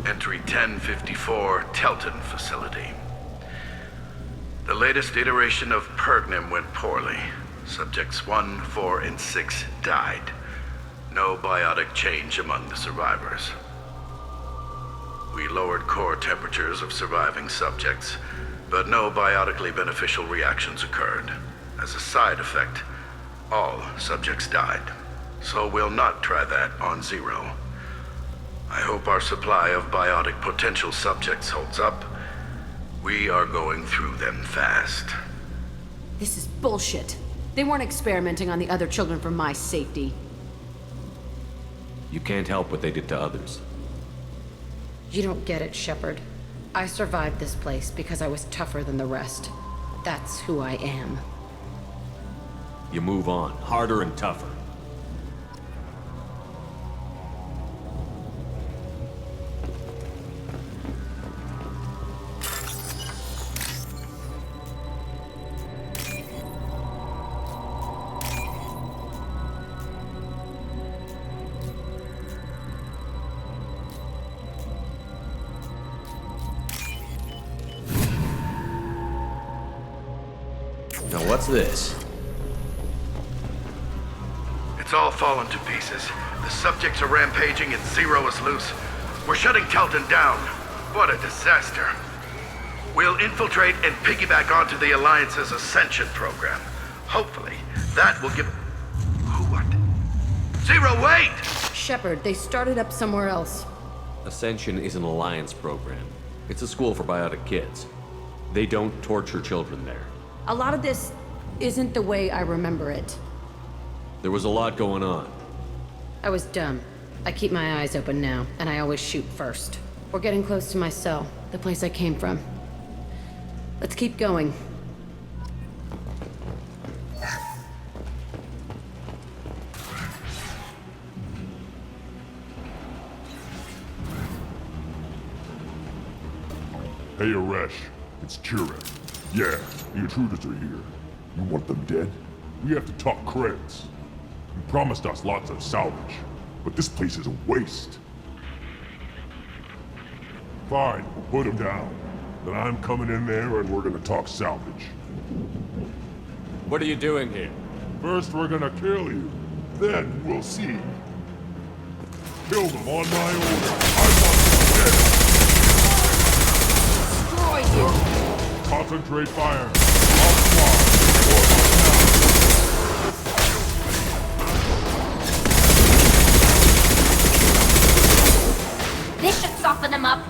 Entry 1054, Telton Facility. The latest iteration of Pergnim went poorly. Subjects 1, 4, and 6 died. No biotic change among the survivors. We lowered core temperatures of surviving subjects, but no biotically beneficial reactions occurred. As a side effect, all subjects died. So we'll not try that on Zero. I hope our supply of biotic potential subjects holds up. We are going through them fast. This is bullshit. They weren't experimenting on the other children for my safety. You can't help what they did to others. You don't get it, Shepard. I survived this place because I was tougher than the rest. That's who I am. You move on, harder and tougher. Now what's this? It's all fallen to pieces. The subjects are rampaging and Zero is loose. We're shutting Telton down. What a disaster. We'll infiltrate and piggyback onto the Alliance's Ascension program. Hopefully, that will give... What? Zero, wait! Shepard, they started up somewhere else. Ascension is an Alliance program. It's a school for biotic kids. They don't torture children there. A lot of this isn't the way I remember it. There was a lot going on. I was dumb. I keep my eyes open now, and I always shoot first. We're getting close to my cell, the place I came from. Let's keep going. Hey, Aresh. It's Kira. Yeah, the intruders are here. You want them dead? We have to talk credits. You promised us lots of salvage, but this place is a waste. Fine, we'll put them down. Then I'm coming in there and we're gonna talk salvage. What are you doing here? First we're gonna kill you, then we'll see. Kill them on my order. I want them dead. Destroy you! Concentrate fire. All squad. This should soften them up.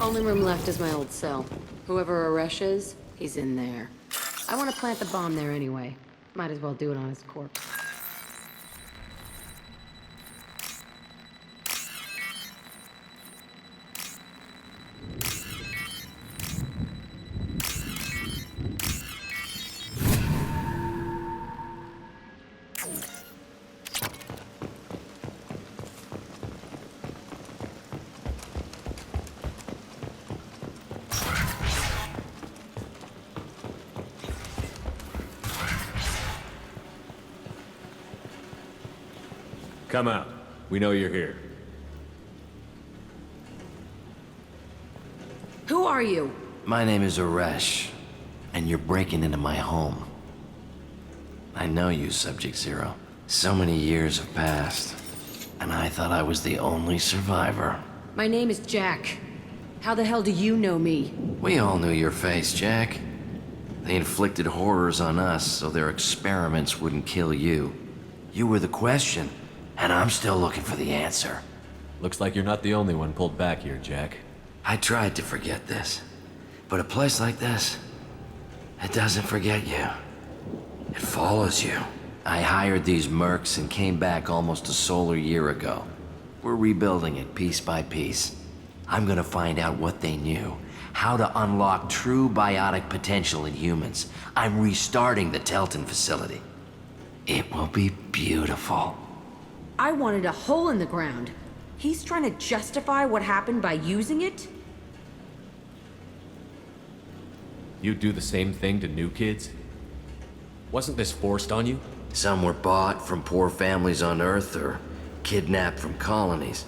Only room left is my old cell. Whoever Aresh is, he's in there. I want to plant the bomb there anyway. Might as well do it on his corpse. Come out. We know you're here. Who are you? My name is Aresh, and you're breaking into my home. I know you, Subject Zero. So many years have passed, and I thought I was the only survivor. My name is Jack. How the hell do you know me? We all knew your face, Jack. They inflicted horrors on us so their experiments wouldn't kill you. You were the question, and I'm still looking for the answer. Looks like you're not the only one pulled back here, Jack. I tried to forget this, but a place like this, it doesn't forget you. It follows you. I hired these mercs and came back almost a solar year ago. We're rebuilding it piece by piece. I'm gonna find out what they knew, how to unlock true biotic potential in humans. I'm restarting the Telton facility. It will be beautiful. I wanted a hole in the ground. He's trying to justify what happened by using it? You do the same thing to new kids? Wasn't this forced on you? Some were bought from poor families on Earth or kidnapped from colonies.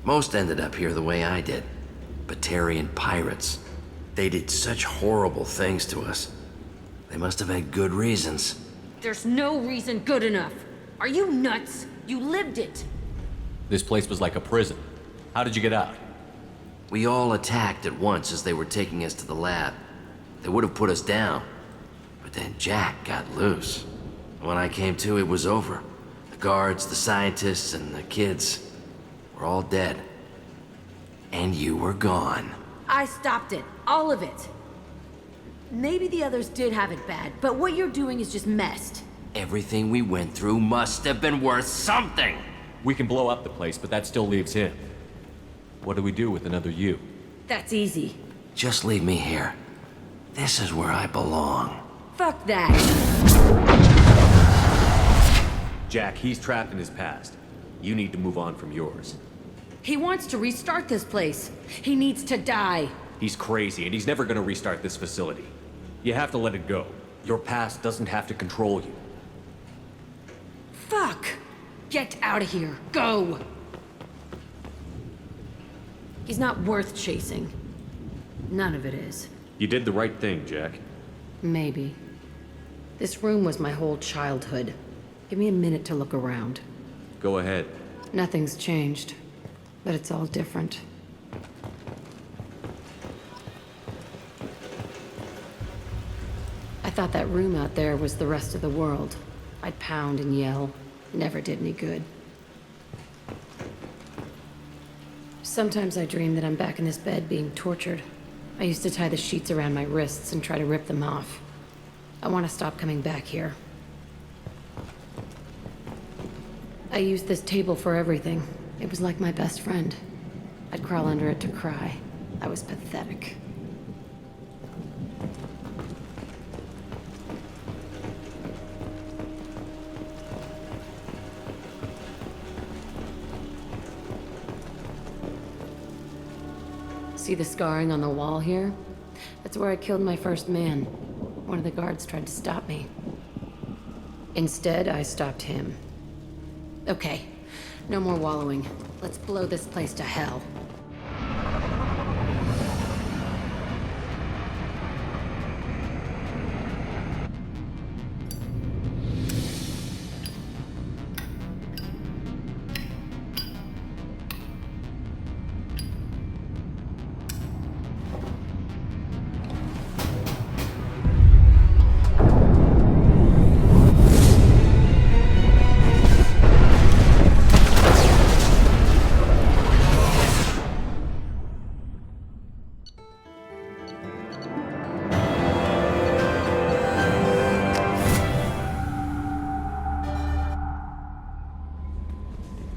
Most ended up here the way I did. Batarian pirates. They did such horrible things to us. They must have had good reasons. There's no reason good enough. Are you nuts? You lived it. This place was like a prison. How did you get out? We all attacked at once as they were taking us to the lab. They would have put us down. But then Jack got loose. When I came to, it was over. The guards, the scientists, and the kids were all dead. And you were gone. I stopped it. All of it. Maybe the others did have it bad, but what you're doing is just messed. Everything we went through must have been worth something! We can blow up the place, but that still leaves him. What do we do with another you? That's easy. Just leave me here. This is where I belong. Fuck that. Jack, he's trapped in his past. You need to move on from yours. He wants to restart this place. He needs to die. He's crazy, and he's never gonna restart this facility. You have to let it go. Your past doesn't have to control you. Fuck. Get out of here. Go. He's not worth chasing. None of it is. You did the right thing, Jack. Maybe. This room was my whole childhood. Give me a minute to look around. Go ahead. Nothing's changed, but it's all different. I thought that room out there was the rest of the world. I'd pound and yell. Never did any good. Sometimes I dream that I'm back in this bed being tortured. I used to tie the sheets around my wrists and try to rip them off. I want to stop coming back here. I used this table for everything. It was like my best friend. I'd crawl under it to cry. I was pathetic. See the scarring on the wall here? That's where I killed my first man. One of the guards tried to stop me. Instead, I stopped him. Okay, no more wallowing. Let's blow this place to hell.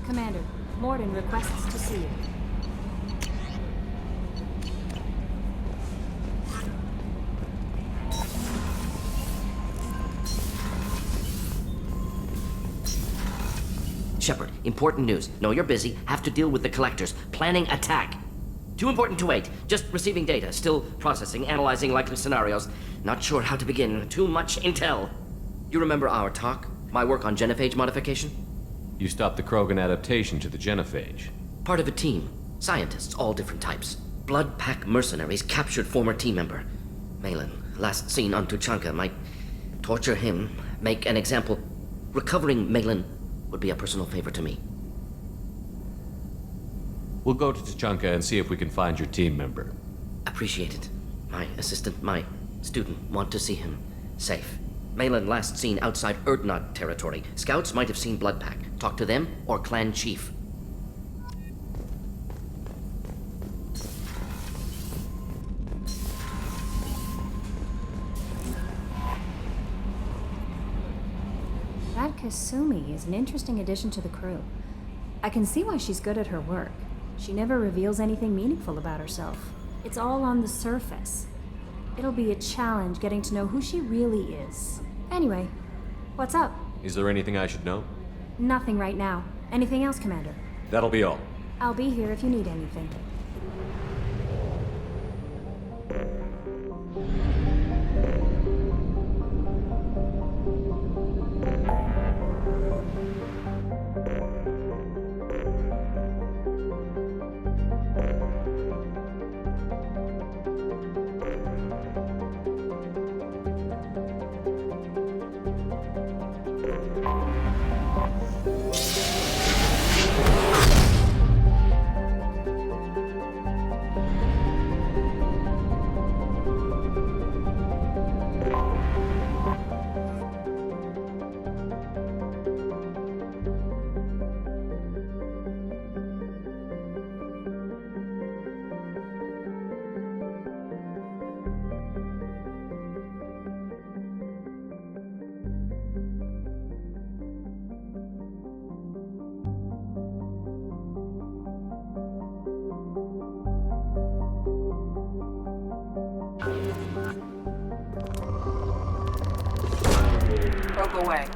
Commander, Morden requests to see you. Shepard, important news. Know you're busy. Have to deal with the collectors. Planning attack. Too important to wait. Just receiving data. Still processing, analyzing likely scenarios. Not sure how to begin. Too much intel. You remember our talk? My work on genophage modification? You stopped the Krogan adaptation to the genophage. Part of a team. Scientists, all different types. Blood Pack mercenaries captured former team member. Malin, last seen on Tuchanka, might torture him, make an example. Recovering Malin would be a personal favor to me. We'll go to Tuchanka and see if we can find your team member. Appreciate it. My assistant, my student, want to see him safe. Malin last seen outside Erdnot territory. Scouts might have seen Blood Pack. Talk to them or Clan Chief. That Kasumi is an interesting addition to the crew. I can see why she's good at her work. She never reveals anything meaningful about herself. It's all on the surface. It'll be a challenge getting to know who she really is. Anyway, what's up? Is there anything I should know? Nothing right now. Anything else, Commander? That'll be all. I'll be here if you need anything. Probe away.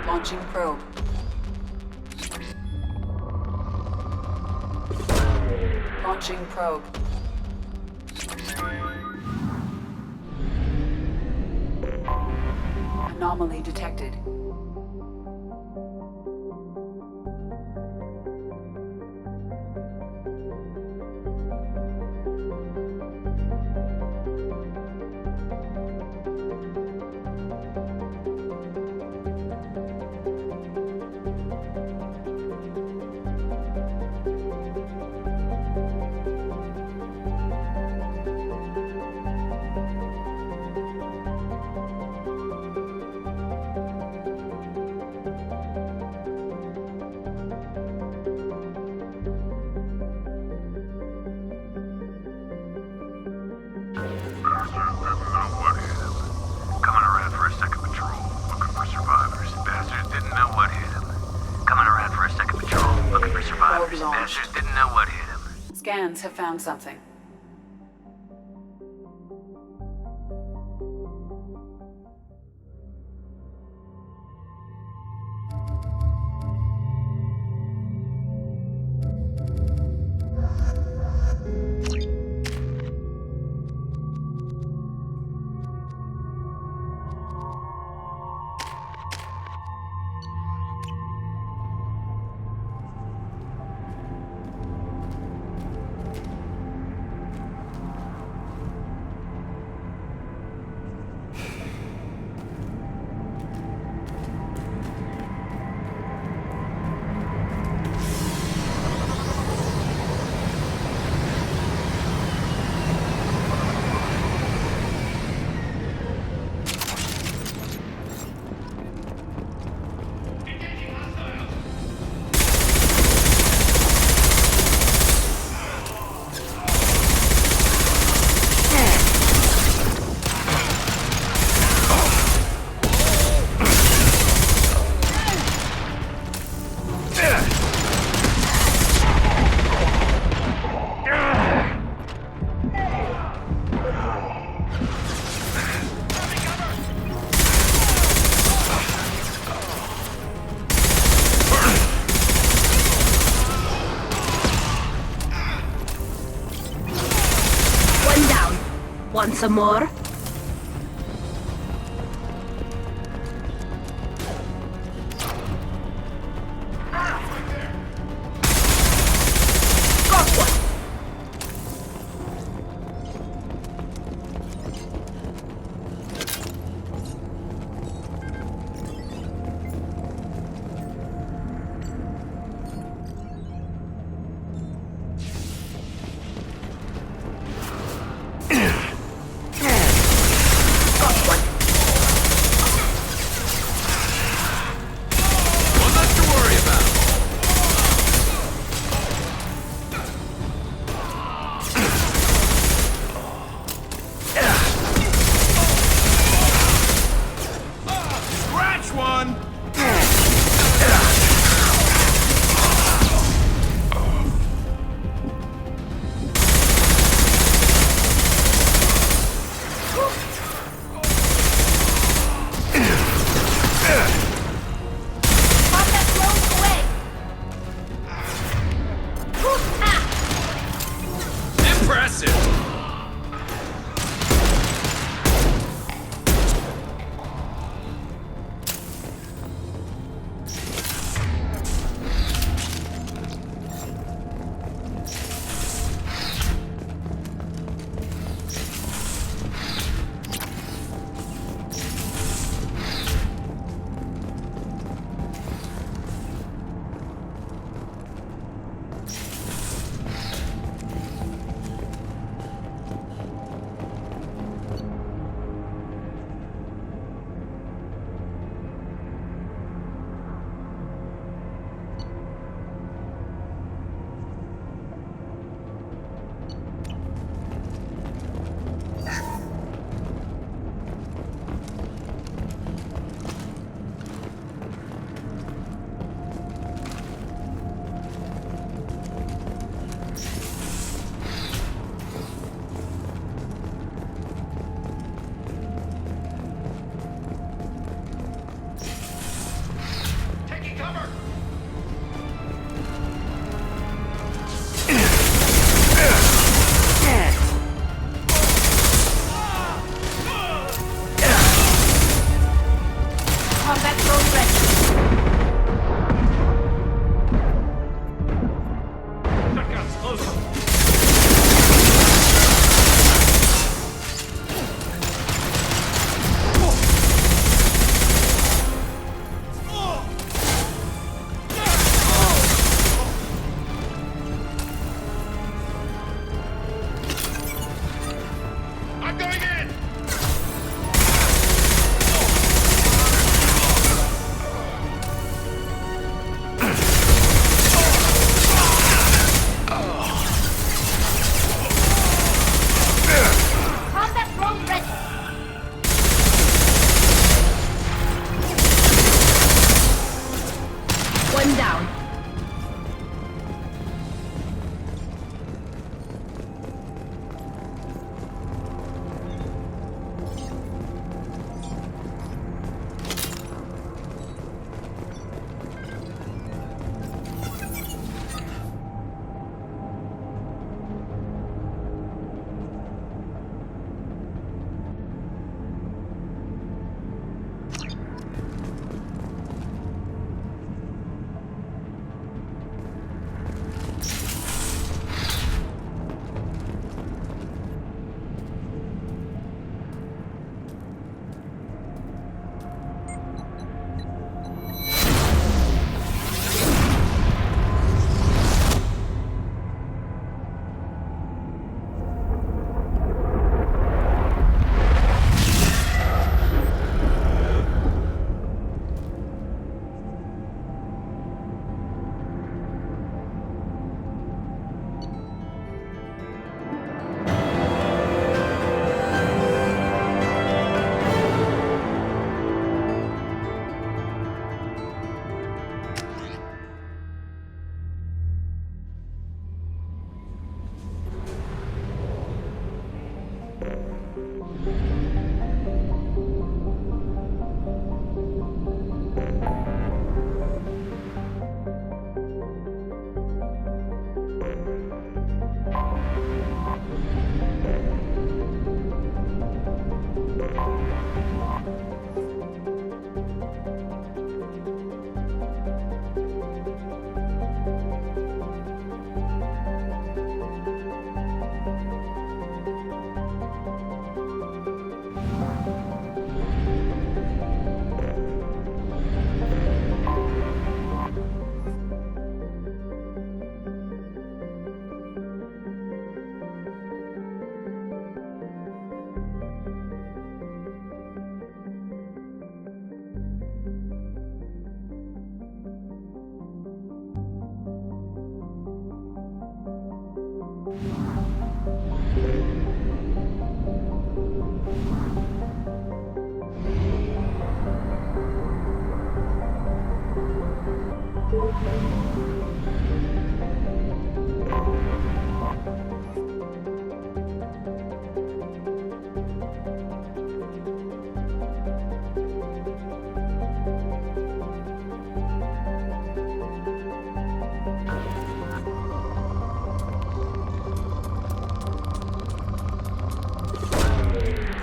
Launching probe. Launching probe. Anomaly detected. Bastards didn't know what hit him. Scans have found something. Want some more? Got one!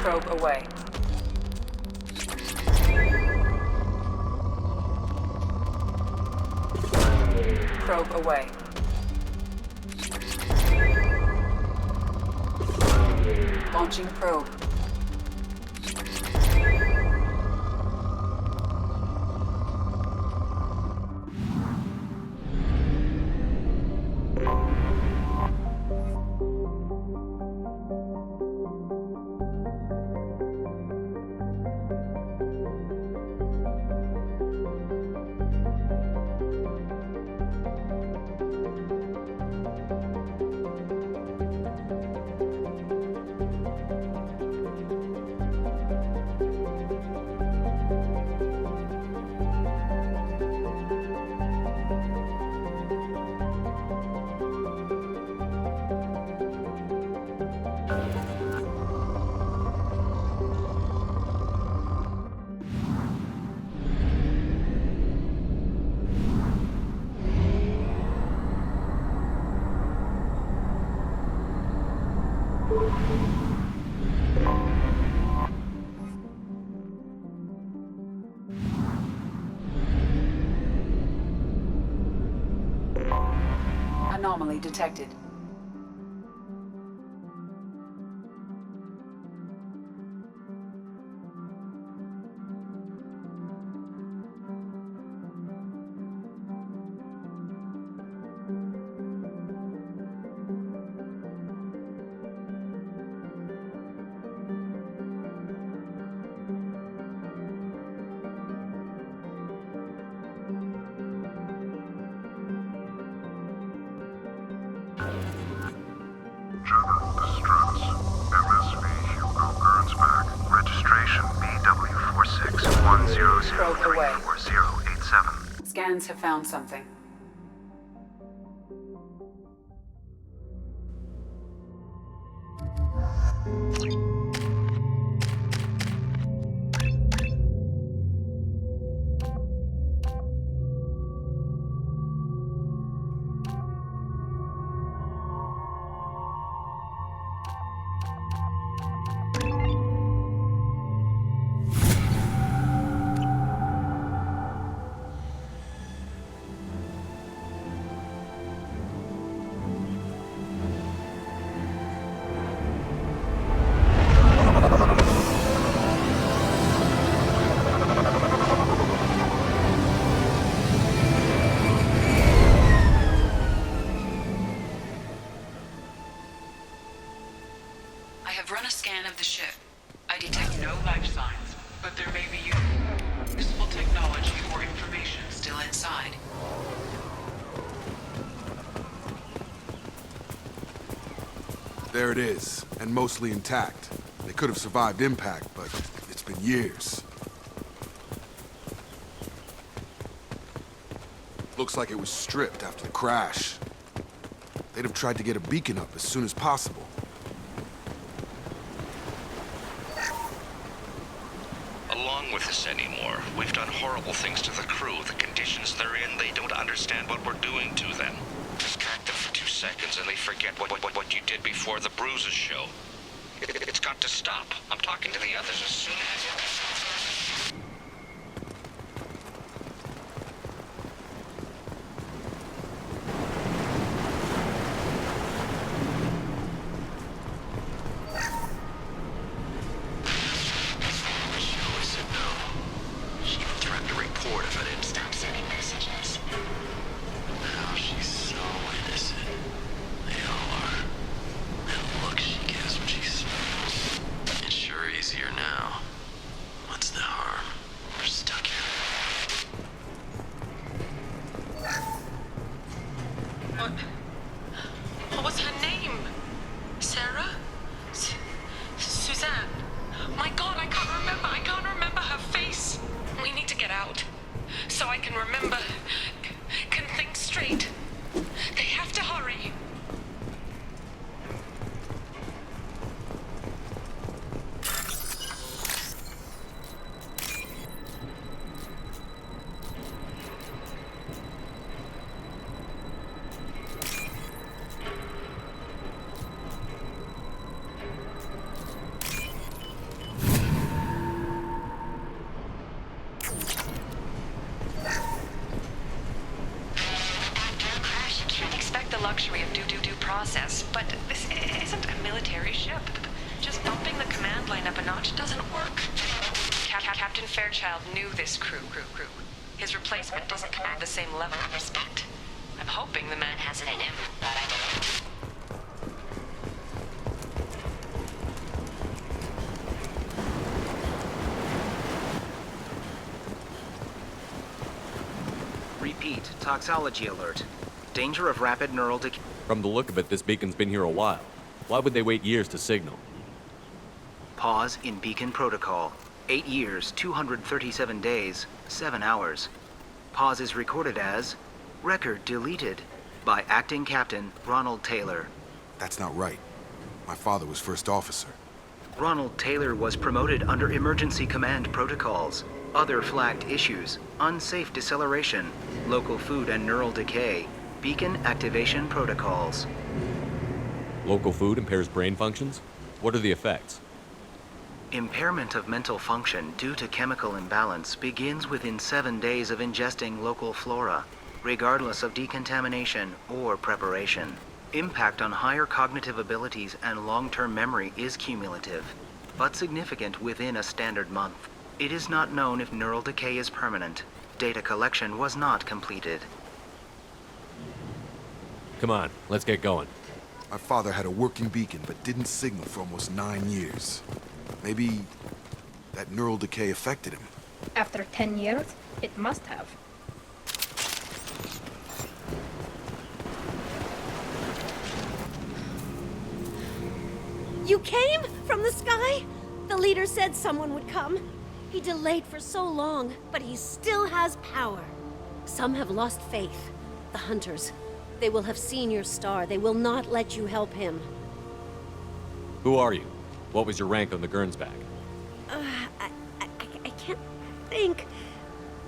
Probe away. Probe away. Launching probe. Anomaly detected. General distress. MSV Hugo Gernsback. Registration BW4610034087. Scans have found something. I have run a scan of the ship. I detect no life signs, but there may be useful technology or information still inside. There it is, and mostly intact. They could have survived impact, but it's been years. Looks like it was stripped after the crash. They'd have tried to get a beacon up as soon as possible. Along with this anymore. We've done horrible things to the crew. The conditions they're in, they don't understand what we're doing to them. Distract them for 2 seconds and they forget what you did before the bruises show. It's got to stop. I'm talking to the others as soon as... a notch doesn't work. Captain Fairchild knew this crew. His replacement doesn't command the same level of respect. I'm hoping the man has it in him, but I don't. Repeat, toxology alert. Danger of rapid neural decay. From the look of it, this beacon's been here a while. Why would they wait years to signal? Pause in beacon protocol. 8 years, 237 days, 7 hours. Pause is recorded as record deleted by acting captain Ronald Taylor. That's not right. My father was first officer. Ronald Taylor was promoted under emergency command protocols. Other flagged issues: unsafe deceleration, local food and neural decay, beacon activation protocols. Local food impairs brain functions? What are the effects? Impairment of mental function due to chemical imbalance begins within 7 days of ingesting local flora, regardless of decontamination or preparation. Impact on higher cognitive abilities and long-term memory is cumulative, but significant within a standard month. It is not known if neural decay is permanent. Data collection was not completed. Come on, let's get going. My father had a working beacon but didn't signal for almost 9 years. Maybe that neural decay affected him. After 10 years, it must have. You came from the sky? The leader said someone would come. He delayed for so long, but he still has power. Some have lost faith. The hunters. They will have seen your star. They will not let you help him. Who are you? What was your rank on the Gernsback? I can't think.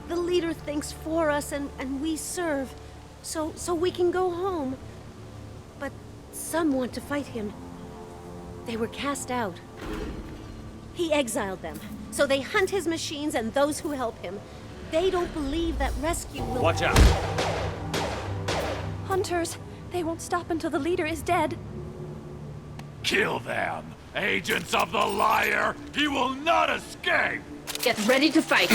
The leader thinks for us and we serve. So we can go home. But some want to fight him. They were cast out. He exiled them. So they hunt his machines and those who help him. They don't believe that rescue will— Watch out! Hunters! They won't stop until the leader is dead. Kill them! Agents of the liar! He will not escape! Get ready to fight!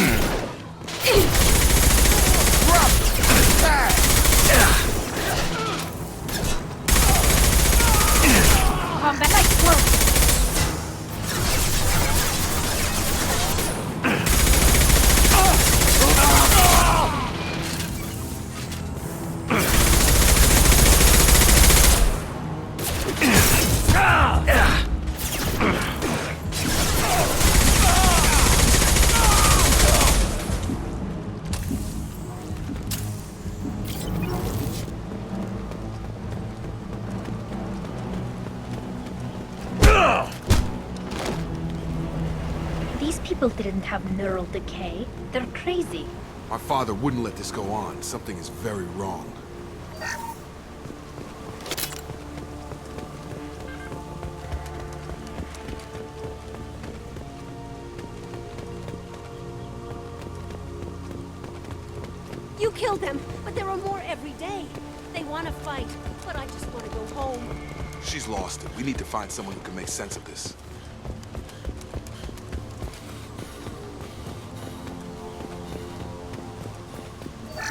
Combat like close! People didn't have neural decay. They're crazy. My father wouldn't let this go on. Something is very wrong. You killed them, but there are more every day. They want to fight, but I just want to go home. She's lost it. We need to find someone who can make sense of this.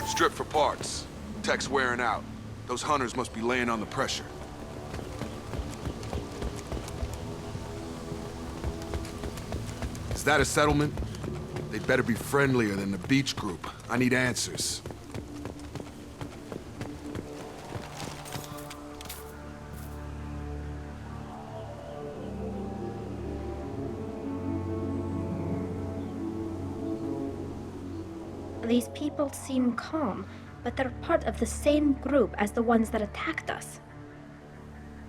Strip for parts. Tech's wearing out. Those hunters must be laying on the pressure. Is that a settlement? They'd better be friendlier than the beach group. I need answers. These people seem calm, but they're part of the same group as the ones that attacked us.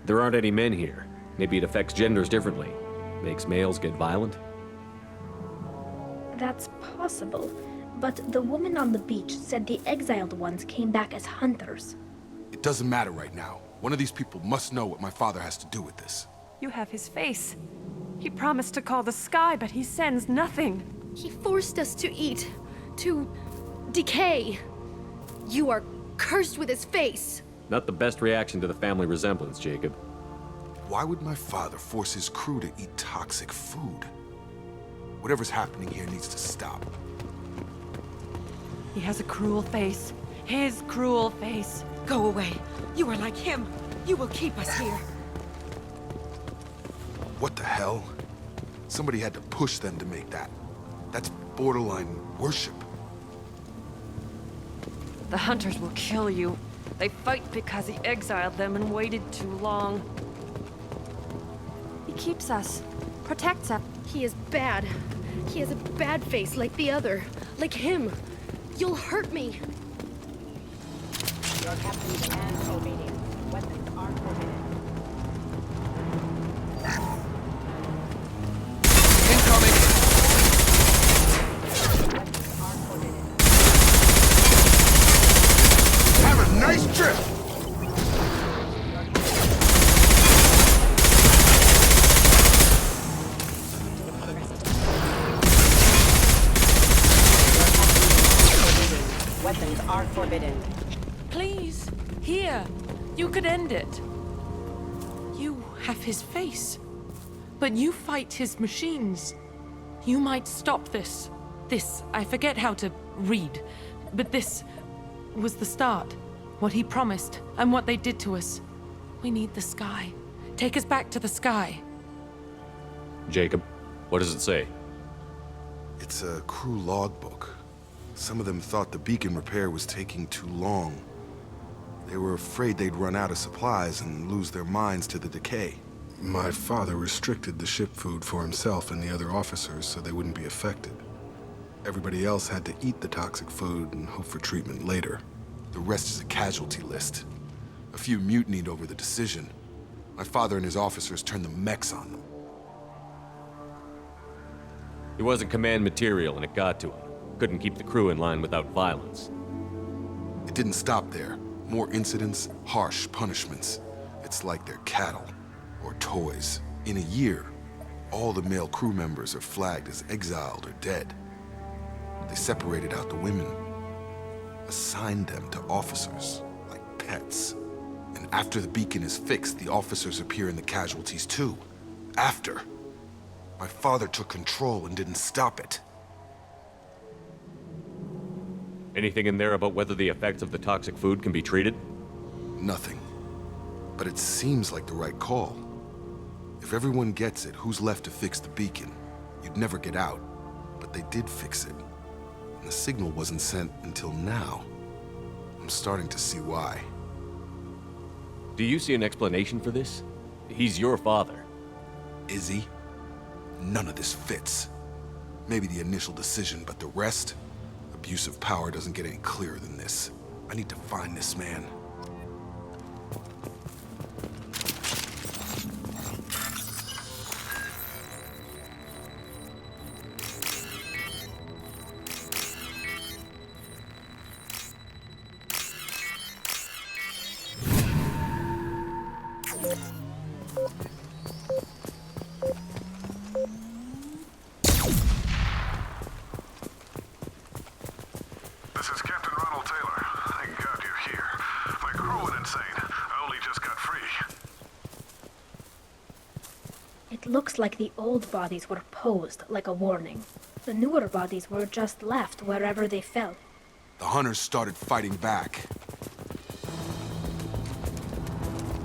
There aren't any men here. Maybe it affects genders differently. Makes males get violent? That's possible, but the woman on the beach said the exiled ones came back as hunters. It doesn't matter right now. One of these people must know what my father has to do with this. You have his face. He promised to call the sky, but he sends nothing. He forced us to eat, to decay. You are cursed with his face. Not the best reaction to the family resemblance, Jacob. Why would my father force his crew to eat toxic food? Whatever's happening here needs to stop. He has a cruel face. His cruel face. Go away. You are like him. You will keep us here. What the hell? Somebody had to push them to make that. That's borderline worship. The hunters will kill you. They fight because he exiled them and waited too long. He keeps us. Protects us. He is bad. He has a bad face like the other. Like him. You'll hurt me. Your captain's commands obedient. Weapons are forbidden. Incoming! Have a nice trip! Weapons are forbidden. Please, here. You could end it. You have his face. But you fight his machines. You might stop this. This, I forget how to read. But this was the start. What he promised, and what they did to us. We need the sky. Take us back to the sky. Jacob, what does it say? It's a crew logbook. Some of them thought the beacon repair was taking too long. They were afraid they'd run out of supplies and lose their minds to the decay. My father restricted the ship food for himself and the other officers so they wouldn't be affected. Everybody else had to eat the toxic food and hope for treatment later. The rest is a casualty list. A few mutinied over the decision. My father and his officers turned the mechs on them. He wasn't command material and it got to him. Couldn't keep the crew in line without violence. It didn't stop there. More incidents, harsh punishments. It's like they're cattle or toys. In a year, all the male crew members are flagged as exiled or dead. They separated out the women, assigned them to officers, like pets. And after the beacon is fixed, the officers appear in the casualties too. After. My father took control and didn't stop it. Anything in there about whether the effects of the toxic food can be treated? Nothing. But it seems like the right call. If everyone gets it, who's left to fix the beacon? You'd never get out. But they did fix it. And the signal wasn't sent until now. I'm starting to see why. Do you see an explanation for this? He's your father. Is he? None of this fits. Maybe the initial decision, but the rest? Abuse of power doesn't get any clearer than this. I need to find this man. This is Captain Ronald Taylor. Thank God you're here. My crew went insane. I only just got free. It looks like the old bodies were posed like a warning. The newer bodies were just left wherever they fell. The hunters started fighting back.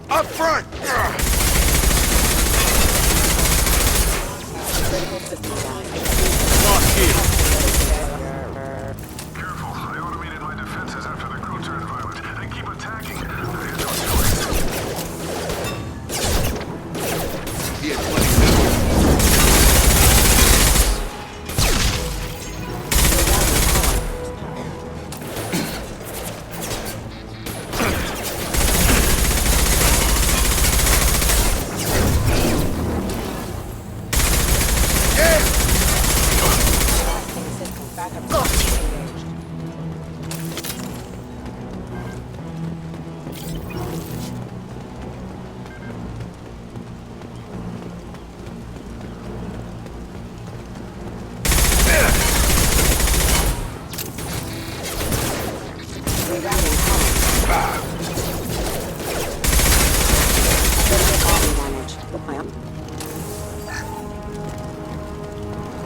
Up front! Careful. I automated my defenses after the crew turned violent. They keep attacking. There is no choice. He had plenty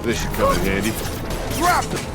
This should come in handy. Drop them!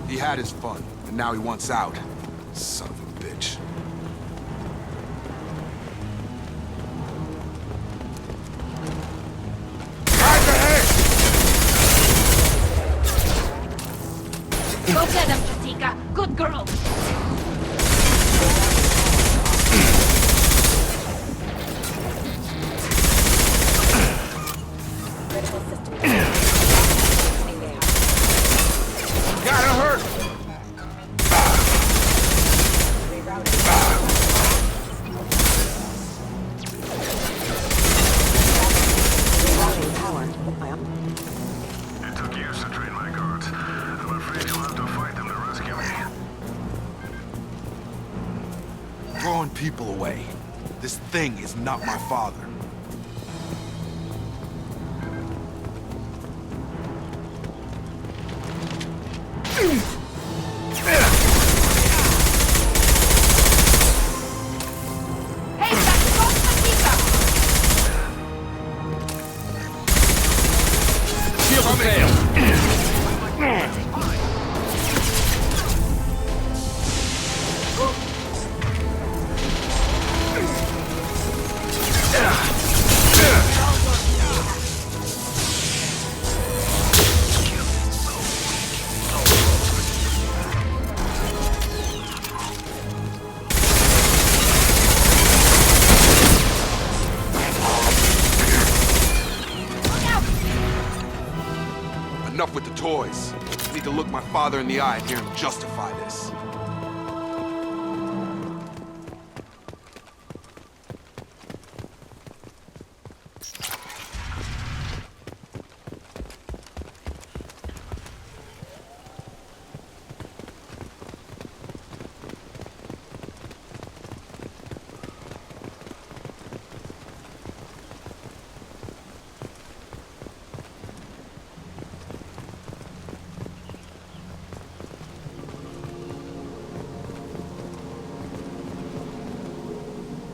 He had his fun, and now he wants out. Son of a bitch. Go get him, Jessica. Good girl. Gotta hurt! It took years to train my guards. I'm afraid you'll have to fight them to rescue me. Throwing people away. This thing is not my father. Enough with the toys. I need to look my father in the eye and hear him justify this.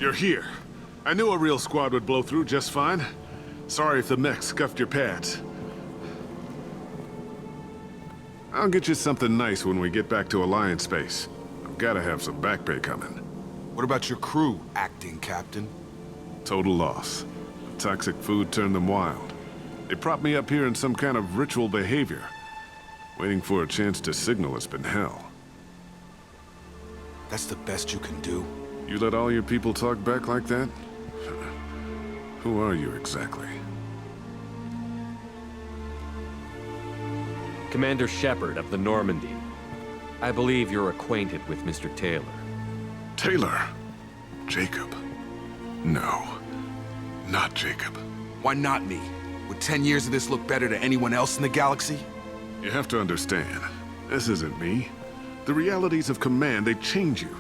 You're here. I knew a real squad would blow through just fine. Sorry if the mech scuffed your pads. I'll get you something nice when we get back to Alliance base. I've gotta have some back pay coming. What about your crew, acting captain? Total loss. Toxic food turned them wild. They propped me up here in some kind of ritual behavior. Waiting for a chance to signal has been hell. That's the best you can do? You let all your people talk back like that? Who are you exactly? Commander Shepard of the Normandy. I believe you're acquainted with Mr. Taylor. Taylor? Jacob? No. Not Jacob. Why not me? Would 10 years of this look better to anyone else in the galaxy? You have to understand, this isn't me. The realities of command, they change you.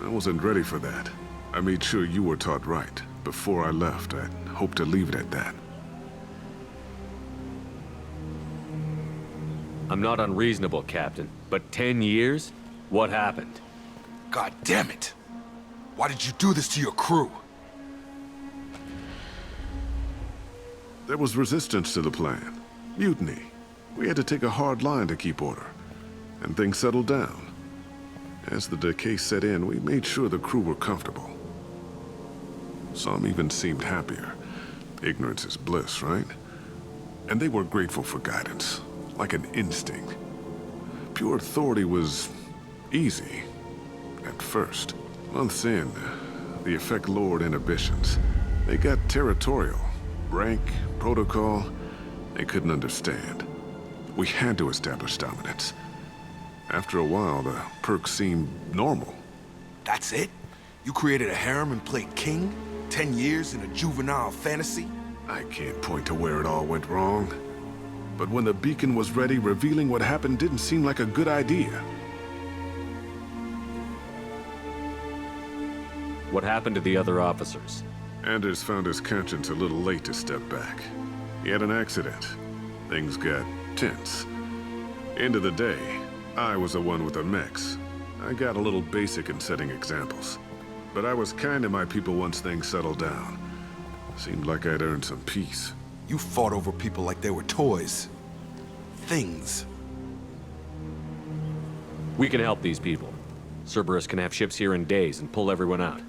I wasn't ready for that. I made sure you were taught right. Before I left, I hoped to leave it at that. I'm not unreasonable, Captain, but 10 years? What happened? God damn it! Why did you do this to your crew? There was resistance to the plan. Mutiny. We had to take a hard line to keep order. And things settled down. As the decay set in, we made sure the crew were comfortable. Some even seemed happier. Ignorance is bliss, right? And they were grateful for guidance, like an instinct. Pure authority was easy, at first. Months in, the effect lowered inhibitions. They got territorial. Rank, protocol, they couldn't understand. We had to establish dominance. After a while, the perks seemed normal. That's it? You created a harem and played king? 10 years in a juvenile fantasy? I can't point to where it all went wrong. But when the beacon was ready, revealing what happened didn't seem like a good idea. What happened to the other officers? Anders found his conscience a little late to step back. He had an accident. Things got tense. End of the day, I was the one with the mechs. I got a little basic in setting examples. But I was kind to my people once things settled down. Seemed like I'd earned some peace. You fought over people like they were toys. Things. We can help these people. Cerberus can have ships here in days and pull everyone out.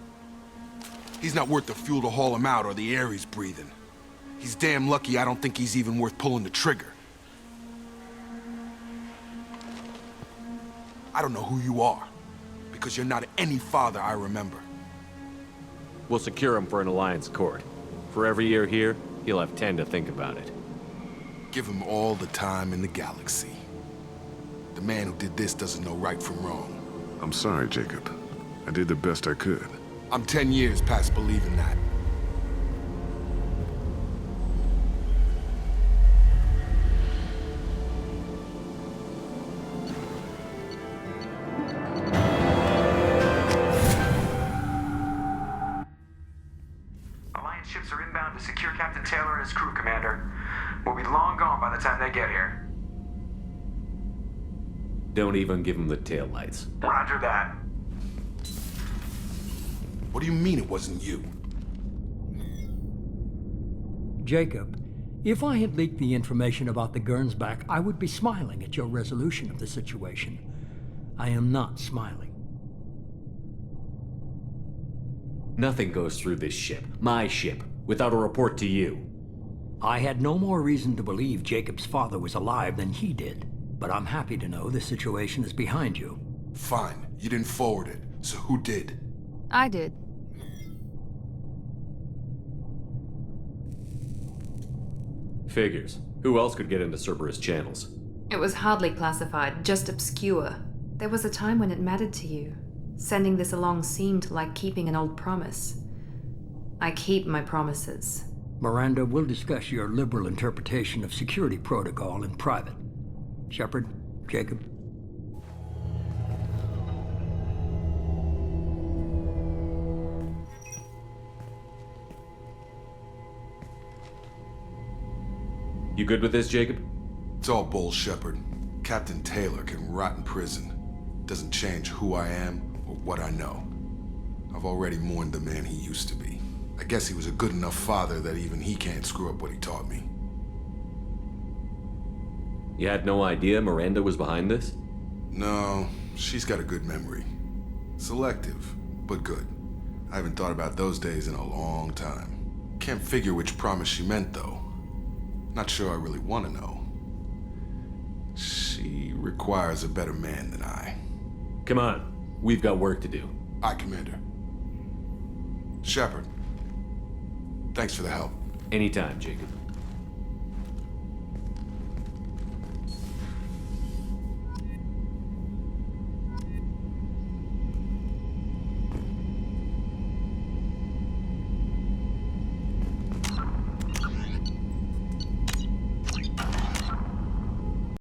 He's not worth the fuel to haul him out or the air he's breathing. He's damn lucky I don't think he's even worth pulling the trigger. I don't know who you are, because you're not any father I remember. We'll secure him for an Alliance court. For every year here, he'll have 10 to think about it. Give him all the time in the galaxy. The man who did this doesn't know right from wrong. I'm sorry, Jacob. I did the best I could. I'm 10 years past believing that. Alliance ships are inbound to secure Captain Taylor and his crew, Commander. We'll be long gone by the time they get here. Don't even give him the taillights. Roger that. What do you mean it wasn't you? Jacob, if I had leaked the information about the Gernsback, I would be smiling at your resolution of the situation. I am not smiling. Nothing goes through this ship, my ship, without a report to you. I had no more reason to believe Jacob's father was alive than he did, but I'm happy to know the situation is behind you. Fine, you didn't forward it, so who did? I did. Figures. Who else could get into Cerberus channels? It was hardly classified, just obscure. There was a time when it mattered to you. Sending this along seemed like keeping an old promise. I keep my promises. Miranda, we'll discuss your liberal interpretation of security protocol in private. Shepard, Jacob. You good with this, Jacob? It's all bull, Shepard. Captain Taylor can rot in prison. Doesn't change who I am or what I know. I've already mourned the man he used to be. I guess he was a good enough father that even he can't screw up what he taught me. You had no idea Miranda was behind this? No, she's got a good memory. Selective, but good. I haven't thought about those days in a long time. Can't figure which promise she meant, though. Not sure I really want to know. She requires a better man than I. Come on, we've got work to do. Aye, Commander. Shepard, thanks for the help. Anytime, Jacob.